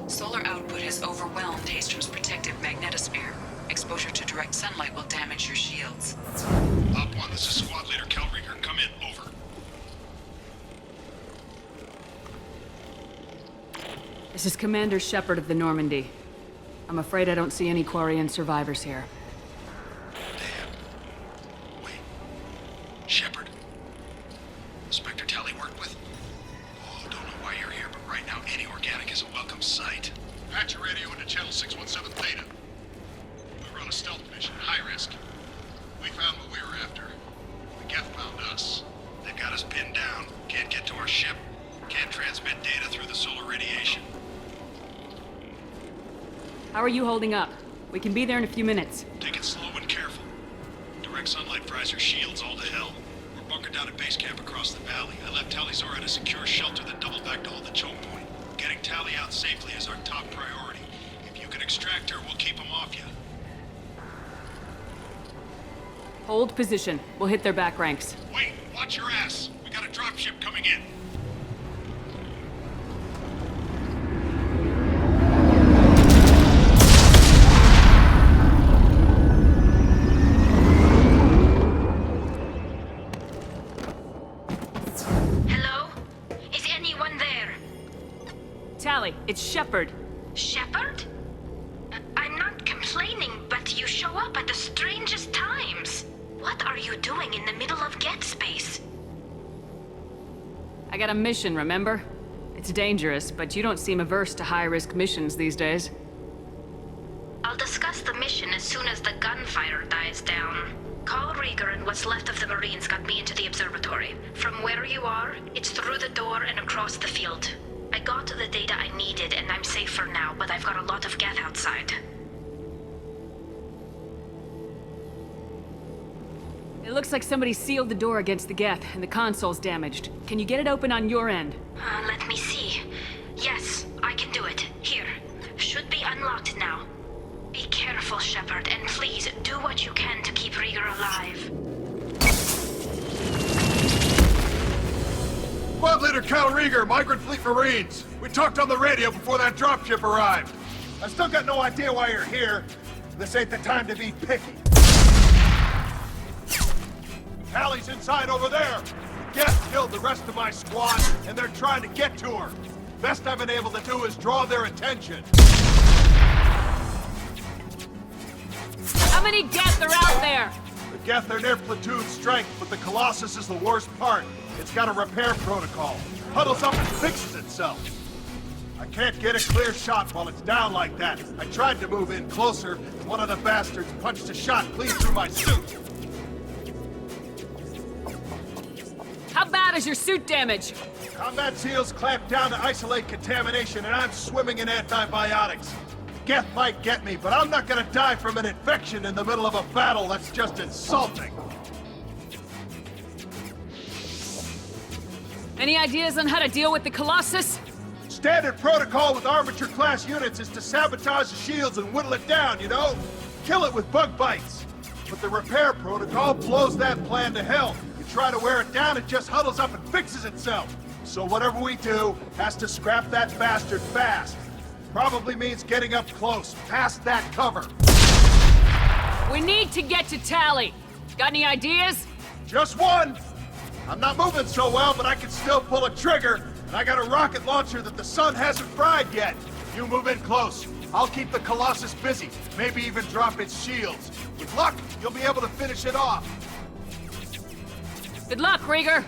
Solar output has overwhelmed Hastrom's protective magnetosphere. Exposure to direct sunlight will damage your shields. Op 1, this is Squad Leader Kelringer. Come in, over. This is Commander Shepard of the Normandy. I'm afraid I don't see any Quarian survivors here. Damn. Wait. Shepard? Inspector Tally worked with? Oh, don't know why you're here, but right now any organic is a welcome sight. Patch your radio into channel 617 Theta. We run a stealth mission, high risk. We found what we were after. The Geth found us. They've got us pinned down. Can't get to our ship. Can't transmit data through the solar radiation. How are you holding up? We can be there in a few minutes. Take it slow and careful. Direct sunlight fries our shields all to hell. We're bunkered down at base camp across the valley. I left Tali'Zorah at a secure shelter that doubled back to hold the choke point. Getting Tali out safely is our top priority. If you can extract her, we'll keep them off you. Hold position. We'll hit their back ranks. Wait, watch your ass. We got a dropship coming in. Tally, it's Shepard. Shepard? I'm not complaining, but you show up at the strangest times. What are you doing in the middle of Geth space? I got a mission, remember? It's dangerous, but you don't seem averse to high-risk missions these days. I'll discuss the mission as soon as the gunfire dies down. Call Rieger and what's left of the Marines got me into the observatory. From where you are, it's through the door and across the field. I got the data I needed and I'm safe for now, but I've got a lot of Geth outside. It looks like somebody sealed the door against the Geth, and the console's damaged. Can you get it open on your end? Let me see. Yes, I can do it. Here. Should be unlocked now. Be careful, Shepard, and please do what you can to keep Rieger alive. Squad Leader Cal Rieger, Migrant Fleet Marines. We talked on the radio before that dropship arrived. I still got no idea why you're here. This ain't the time to be picky. Tally's inside over there. Geth killed the rest of my squad, and they're trying to get to her. Best I've been able to do is draw their attention. How many Geth are out there? The Geth are near platoon strength, but the Colossus is the worst part. It's got a repair protocol. Huddles up and fixes itself. I can't get a clear shot while it's down like that. I tried to move in closer, and one of the bastards punched a shot clean through my suit. How bad is your suit damage? Combat SEALs clamped down to isolate contamination, and I'm swimming in antibiotics. Geth might get me, but I'm not gonna die from an infection in the middle of a battle. That's just insulting. Any ideas on how to deal with the Colossus? Standard protocol with armature-class units is to sabotage the shields and whittle it down, you know? Kill it with bug bites. But the repair protocol blows that plan to hell. You try to wear it down, it just huddles up and fixes itself. So whatever we do has to scrap that bastard fast. Probably means getting up close, past that cover. We need to get to Tali. Got any ideas? Just one! I'm not moving so well, but I can still pull a trigger, and I got a rocket launcher that the sun hasn't fried yet. You move in close. I'll keep the Colossus busy, maybe even drop its shields. With luck, you'll be able to finish it off. Good luck, Rieger.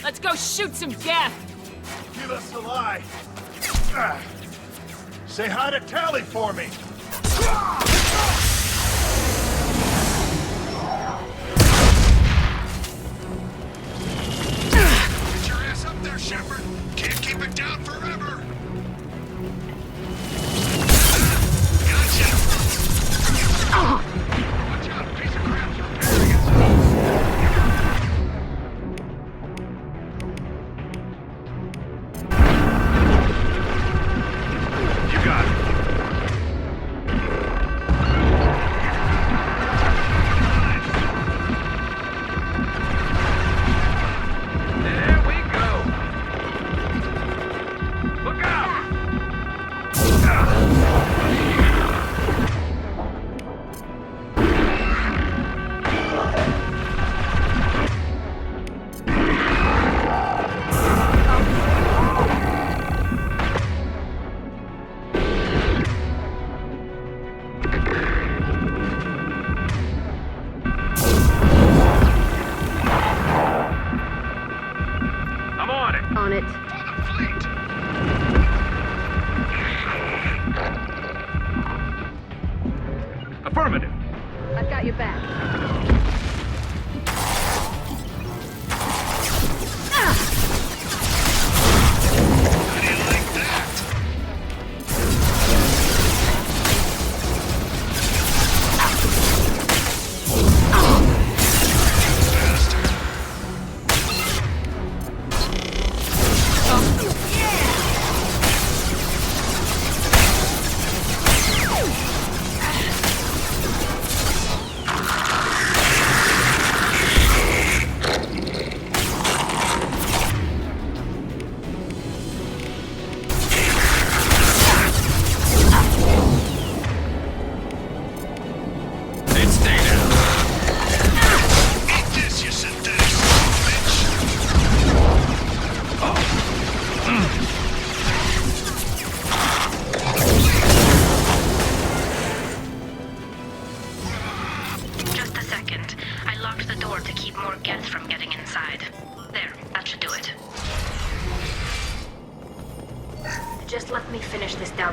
Let's go shoot some Geth. Give us a lie. Say hi to Tali for me. Get your ass up there, Shepard. Can't keep it down forever. Gotcha. Watch out, piece of crap's repairing itself. You got it. There we go. Look out!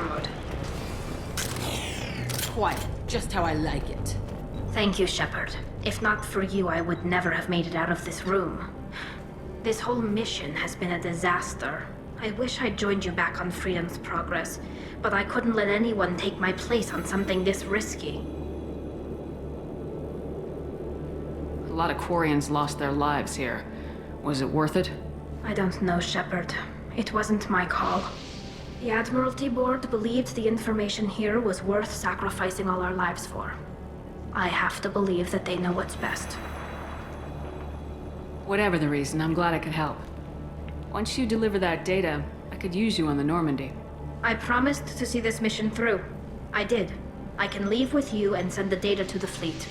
mode. Quiet. Just how I like it. Thank you, Shepard. If not for you, I would never have made it out of this room. This whole mission has been a disaster. I wish I'd joined you back on Freedom's Progress, but I couldn't let anyone take my place on something this risky. A lot of Quarians lost their lives here. Was it worth it? I don't know, Shepard. It wasn't my call. The Admiralty Board believed the information here was worth sacrificing all our lives for. I have to believe that they know what's best. Whatever the reason, I'm glad I could help. Once you deliver that data, I could use you on the Normandy. I promised to see this mission through. I did. I can leave with you and send the data to the fleet.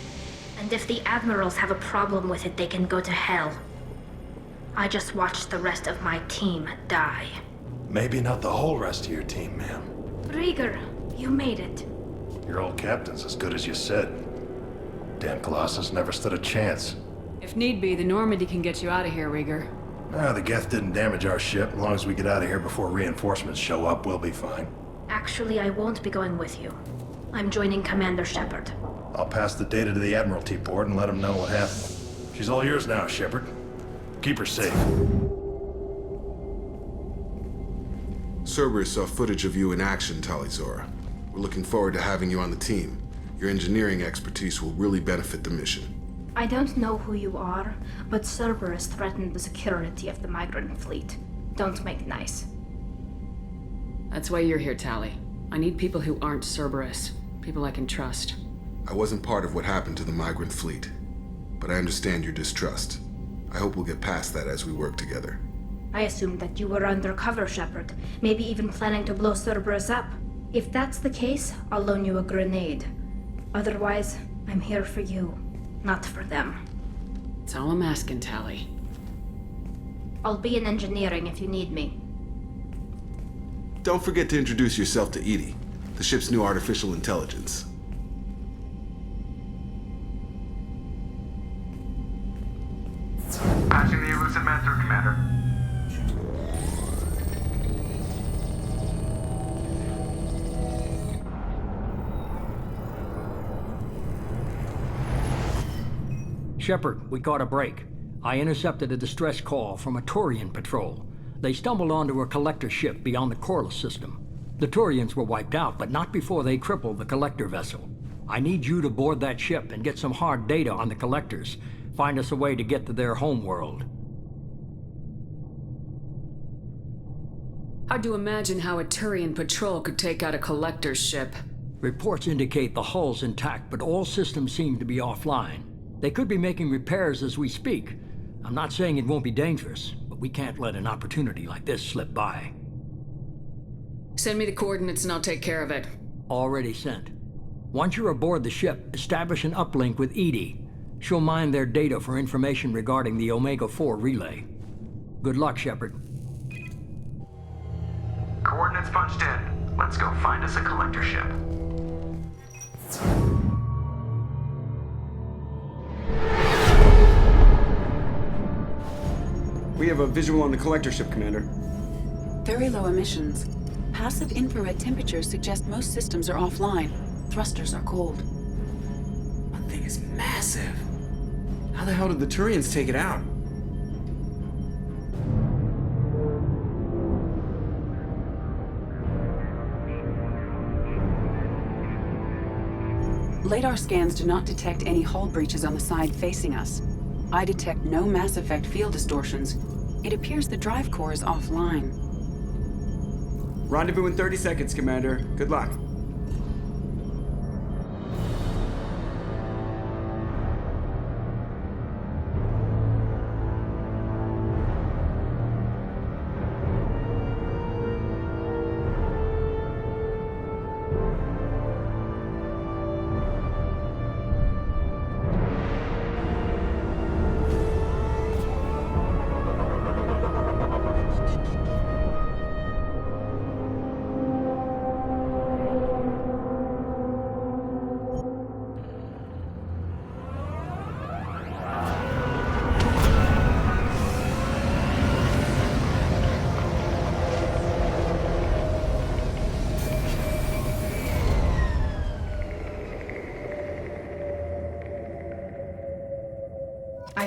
And if the Admirals have a problem with it, they can go to hell. I just watched the rest of my team die. Maybe not the whole rest of your team, ma'am. Rieger, you made it. Your old captain's as good as you said. Damn Colossus never stood a chance. If need be, the Normandy can get you out of here, Rieger. The Geth didn't damage our ship. As long as we get out of here before reinforcements show up, we'll be fine. Actually, I won't be going with you. I'm joining Commander Shepard. I'll pass the data to the Admiralty Board and let them know what happened. She's all yours now, Shepard. Keep her safe. Cerberus saw footage of you in action, Tali'Zorah. We're looking forward to having you on the team. Your engineering expertise will really benefit the mission. I don't know who you are, but Cerberus threatened the security of the migrant fleet. Don't make nice. That's why you're here, Tali. I need people who aren't Cerberus. People I can trust. I wasn't part of what happened to the migrant fleet, but I understand your distrust. I hope we'll get past that as we work together. I assumed that you were undercover, Shepard. Maybe even planning to blow Cerberus up. If that's the case, I'll loan you a grenade. Otherwise, I'm here for you, not for them. That's all I'm asking, Tali. I'll be in engineering if you need me. Don't forget to introduce yourself to EDI, the ship's new artificial intelligence. Patching the elusive man through, Commander. Shepard, we caught a break. I intercepted a distress call from a Turian patrol. They stumbled onto a collector ship beyond the Corliss system. The Turians were wiped out, but not before they crippled the collector vessel. I need you to board that ship and get some hard data on the collectors. Find us a way to get to their homeworld. Hard to imagine how a Turian patrol could take out a collector's ship. Reports indicate the hull's intact, but all systems seem to be offline. They could be making repairs as we speak. I'm not saying it won't be dangerous, but we can't let an opportunity like this slip by. Send me the coordinates and I'll take care of it. Already sent. Once you're aboard the ship, establish an uplink with EDI. She'll mine their data for information regarding the Omega-4 relay. Good luck, Shepard. Coordinates punched in. Let's go find us a collector ship. We have a visual on the collector ship, Commander. Very low emissions. Passive infrared temperatures suggest most systems are offline. Thrusters are cold. That thing is massive. How the hell did the Turians take it out? Radar scans do not detect any hull breaches on the side facing us. I detect no Mass Effect field distortions. It appears the drive core is offline. Rendezvous in 30 seconds, Commander. Good luck.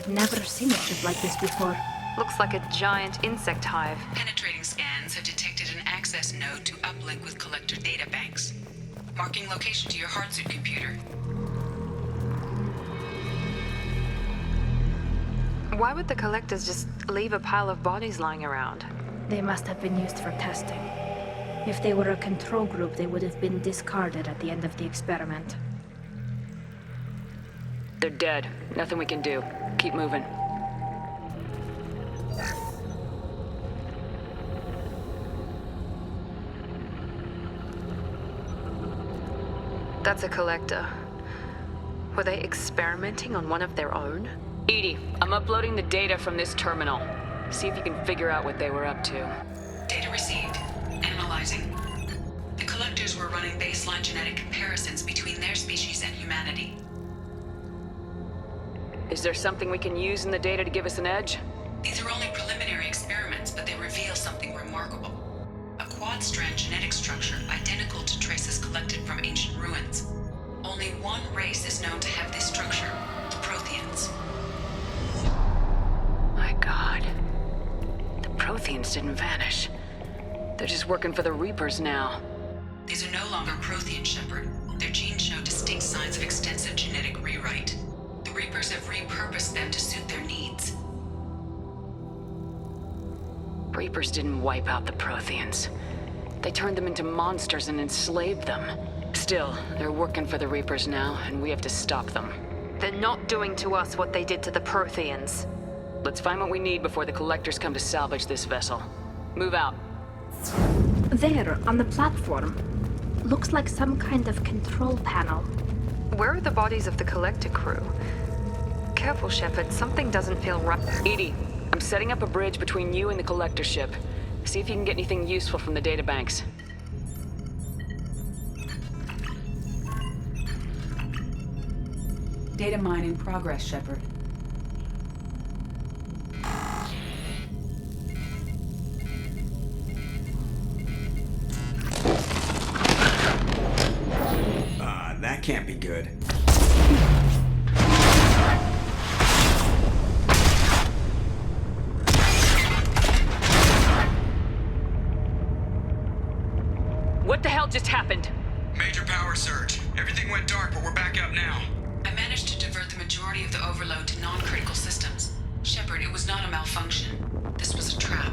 I've never seen a ship like this before. Looks like a giant insect hive. Penetrating scans have detected an access node to uplink with collector databanks. Marking location to your hardsuit computer. Why would the collectors just leave a pile of bodies lying around? They must have been used for testing. If they were a control group, they would have been discarded at the end of the experiment. They're dead. Nothing we can do. Keep moving. That's a collector. Were they experimenting on one of their own? EDI, I'm uploading the data from this terminal. See if you can figure out what they were up to. Data received. Analyzing. The collectors were running baseline genetic comparisons between their species and humanity. Is there something we can use in the data to give us an edge? These are only preliminary experiments, but they reveal something remarkable. A quad-strand genetic structure identical to traces collected from ancient ruins. Only one race is known to have this structure, the Protheans. My God. The Protheans didn't vanish. They're just working for the Reapers now. These are no longer Prothean, Shepard. Their genes show distinct signs of extensive genetic rewrite. The Reapers have repurposed them to suit their needs. Reapers didn't wipe out the Protheans. They turned them into monsters and enslaved them. Still, they're working for the Reapers now, and we have to stop them. They're not doing to us what they did to the Protheans. Let's find what we need before the Collectors come to salvage this vessel. Move out. There, on the platform. Looks like some kind of control panel. Where are the bodies of the Collector crew? Careful, Shepard. Something doesn't feel right. EDI, I'm setting up a bridge between you and the Collector ship. See if you can get anything useful from the databanks. Data mine in progress, Shepard. That can't be good. What the hell just happened? Major power surge. Everything went dark, but we're back up now. I managed to divert the majority of the overload to non-critical systems. Shepard, it was not a malfunction. This was a trap.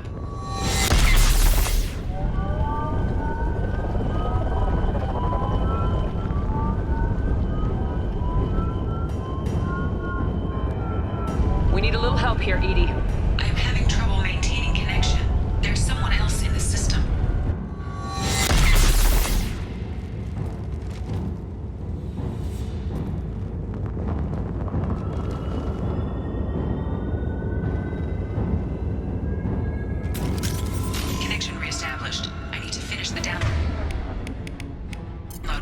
We need a little help here, EDI. I am having trouble maintaining connection. There's someone else in the system. Connection reestablished. I need to finish the download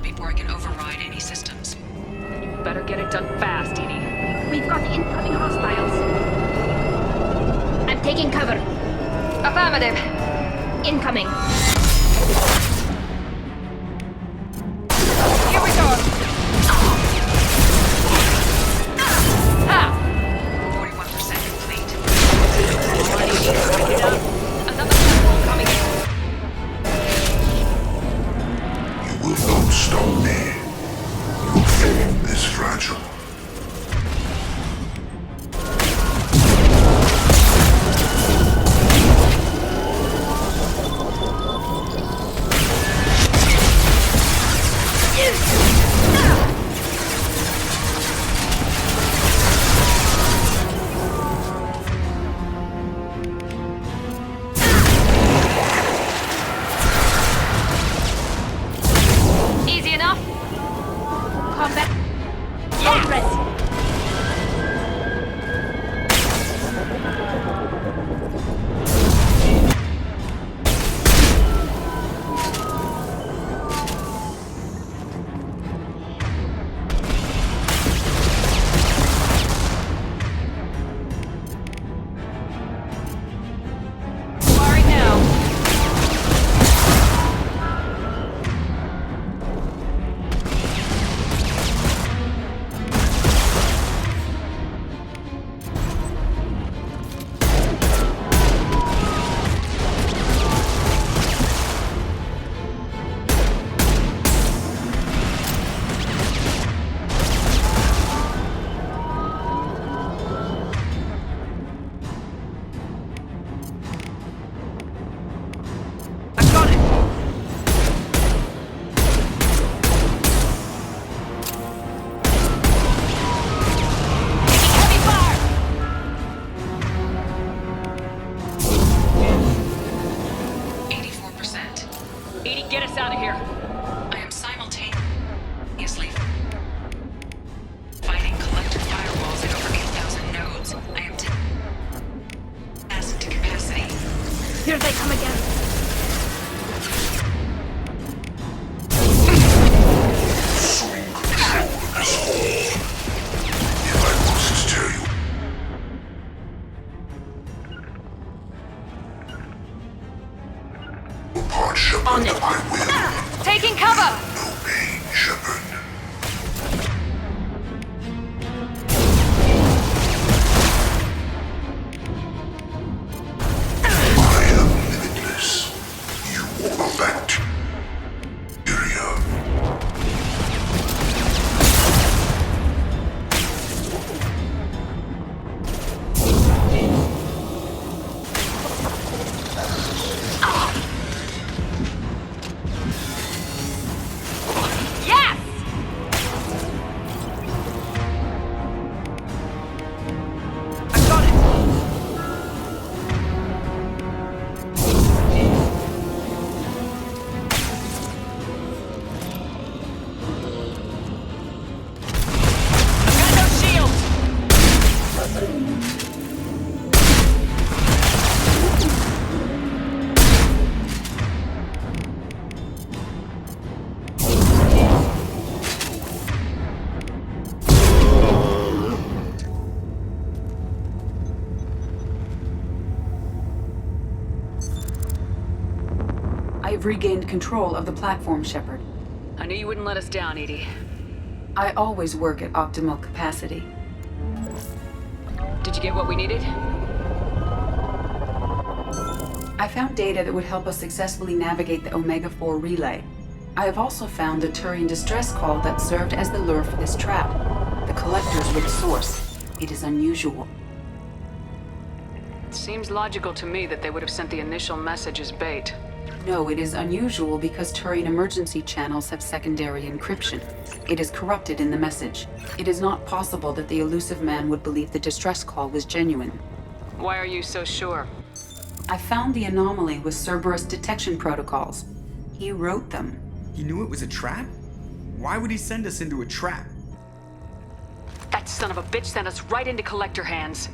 before I can override any systems. You better get it done fast, EDI. We've got incoming hostiles. I'm taking cover. Affirmative. Incoming. Here we go. 41% complete. Another platform coming in. You will not stop me. Your form is fragile. Easy enough. Combat. Yeah. We've regained control of the platform, Shepard. I knew you wouldn't let us down, Edie. I always work at optimal capacity. Did you get what we needed? I found data that would help us successfully navigate the Omega-4 relay. I have also found a Turian distress call that served as the lure for this trap. The Collectors were the source. It is unusual. It seems logical to me that they would have sent the initial message as bait. No, it is unusual because Turian emergency channels have secondary encryption. It is corrupted in the message. It is not possible that the Illusive Man would believe the distress call was genuine. Why are you so sure? I found the anomaly with Cerberus detection protocols. He wrote them. He knew it was a trap? Why would he send us into a trap? That son of a bitch sent us right into Collector hands.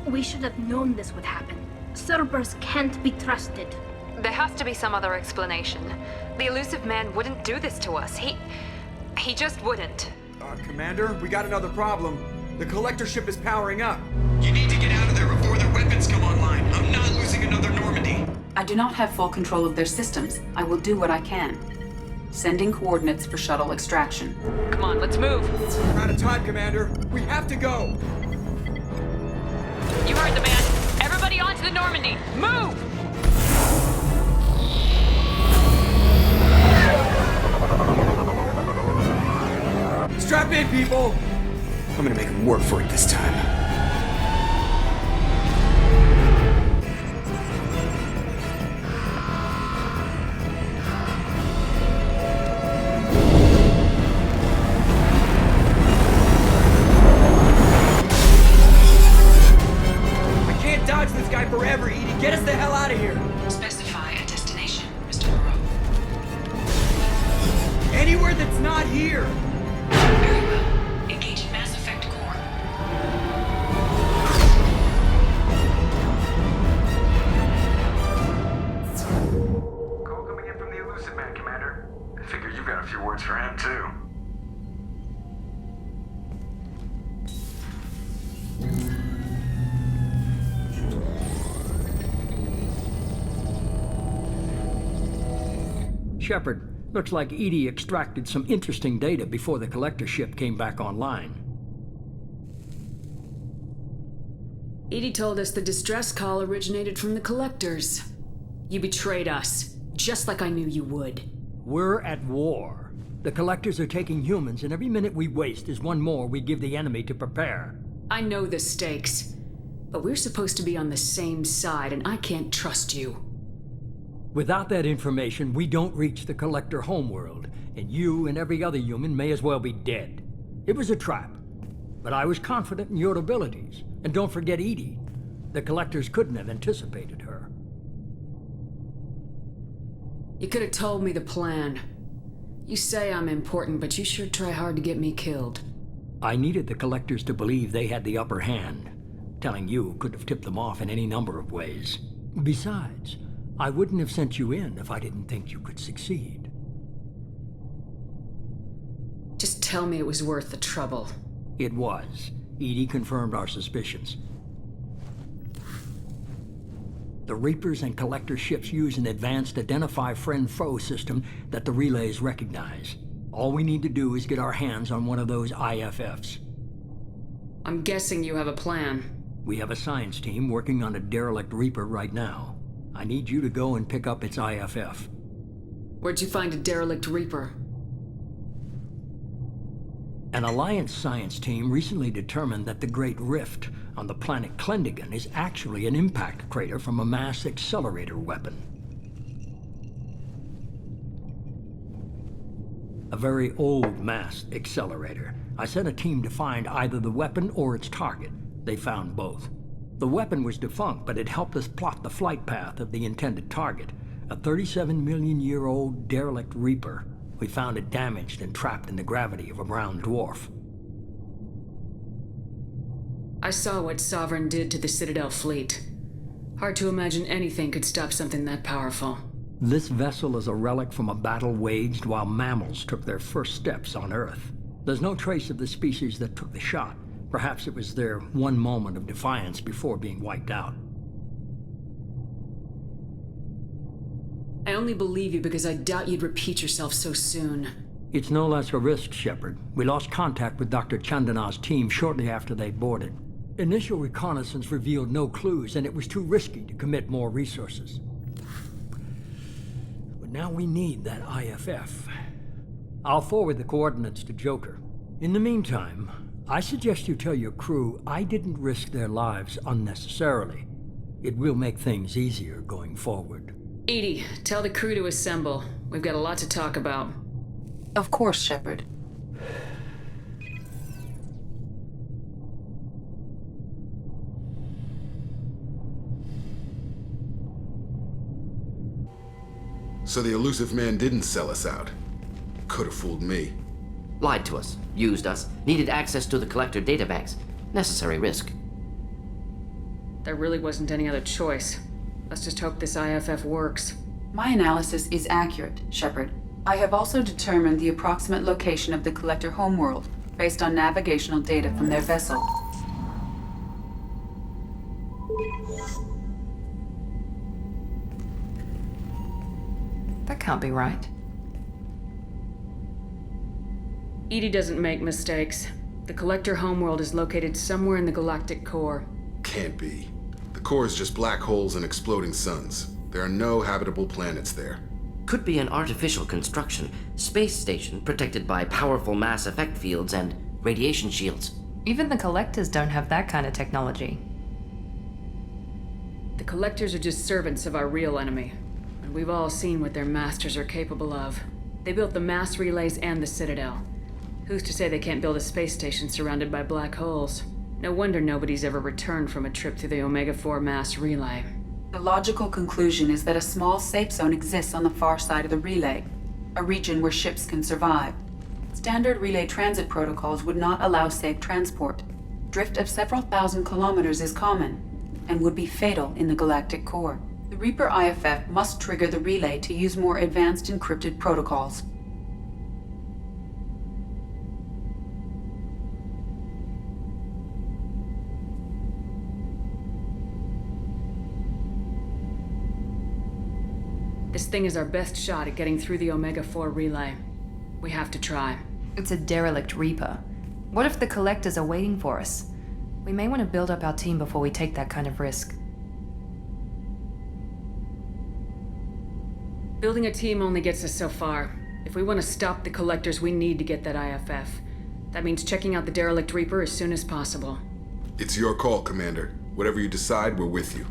We should have known this would happen. Cerberus can't be trusted. There has to be some other explanation. The Illusive Man wouldn't do this to us. He just wouldn't. Commander, we got another problem. The Collector ship is powering up. You need to get out of there before their weapons come online. I'm not losing another Normandy. I do not have full control of their systems. I will do what I can. Sending coordinates for shuttle extraction. Come on, let's move. We're out of time, Commander. We have to go. You heard the man. Everybody onto the Normandy. Move! Strap in, people! I'm gonna make him work for it this time. I can't dodge this guy forever, Edie. Get us the hell out of here! Specify a destination, Mr. Moreau. Anywhere that's not here! Very well. Engaging Mass Effect core. Call coming in from the Illusive Man, Commander. I figure you've got a few words for him, too. Shepard, looks like Edie extracted some interesting data before the Collector ship came back online. Edie told us the distress call originated from the Collectors. You betrayed us, just like I knew you would. We're at war. The Collectors are taking humans, and every minute we waste is one more we give the enemy to prepare. I know the stakes, but we're supposed to be on the same side, and I can't trust you. Without that information, we don't reach the Collector homeworld, and you and every other human may as well be dead. It was a trap, but I was confident in your abilities. And don't forget Edie. The Collectors couldn't have anticipated her. You could have told me the plan. You say I'm important, but you sure try hard to get me killed. I needed the Collectors to believe they had the upper hand. Telling you could have tipped them off in any number of ways. Besides, I wouldn't have sent you in if I didn't think you could succeed. Just tell me it was worth the trouble. It was. Edie confirmed our suspicions. The Reapers and Collector ships use an advanced Identify Friend-Foe system that the relays recognize. All we need to do is get our hands on one of those IFFs. I'm guessing you have a plan. We have a science team working on a derelict Reaper right now. I need you to go and pick up its IFF. Where'd you find a derelict Reaper? An Alliance science team recently determined that the Great Rift on the planet Klendigan is actually an impact crater from a mass accelerator weapon. A very old mass accelerator. I sent a team to find either the weapon or its target. They found both. The weapon was defunct, but it helped us plot the flight path of the intended target, a 37-million-year-old derelict Reaper. We found it damaged and trapped in the gravity of a brown dwarf. I saw what Sovereign did to the Citadel fleet. Hard to imagine anything could stop something that powerful. This vessel is a relic from a battle waged while mammals took their first steps on Earth. There's no trace of the species that took the shot. Perhaps it was their one moment of defiance before being wiped out. I only believe you because I doubt you'd repeat yourself so soon. It's no less a risk, Shepard. We lost contact with Dr. Chandana's team shortly after they boarded. Initial reconnaissance revealed no clues, and it was too risky to commit more resources. But now we need that IFF. I'll forward the coordinates to Joker. In the meantime, I suggest you tell your crew I didn't risk their lives unnecessarily. It will make things easier going forward. EDI, tell the crew to assemble. We've got a lot to talk about. Of course, Shepard. So the elusive man didn't sell us out. Could have fooled me. Lied to us, used us, needed access to the Collector databanks. Necessary risk. There really wasn't any other choice. Let's just hope this IFF works. My analysis is accurate, Shepard. I have also determined the approximate location of the Collector homeworld, based on navigational data from their vessel. That can't be right. EDI doesn't make mistakes. The Collector homeworld is located somewhere in the galactic core. Can't be. The core is just black holes and exploding suns. There are no habitable planets there. Could be an artificial construction, space station protected by powerful mass effect fields and radiation shields. Even the Collectors don't have that kind of technology. The Collectors are just servants of our real enemy. And we've all seen what their masters are capable of. They built the mass relays and the Citadel. Who's to say they can't build a space station surrounded by black holes? No wonder nobody's ever returned from a trip through the Omega-4 mass relay. The logical conclusion is that a small safe zone exists on the far side of the relay, a region where ships can survive. Standard relay transit protocols would not allow safe transport. Drift of several thousand kilometers is common, and would be fatal in the galactic core. The Reaper IFF must trigger the relay to use more advanced encrypted protocols. This thing is our best shot at getting through the Omega-4 relay. We have to try. It's a derelict Reaper. What if the Collectors are waiting for us? We may want to build up our team before we take that kind of risk. Building a team only gets us so far. If we want to stop the Collectors, we need to get that IFF. That means checking out the derelict Reaper as soon as possible. It's your call, Commander. Whatever you decide, we're with you.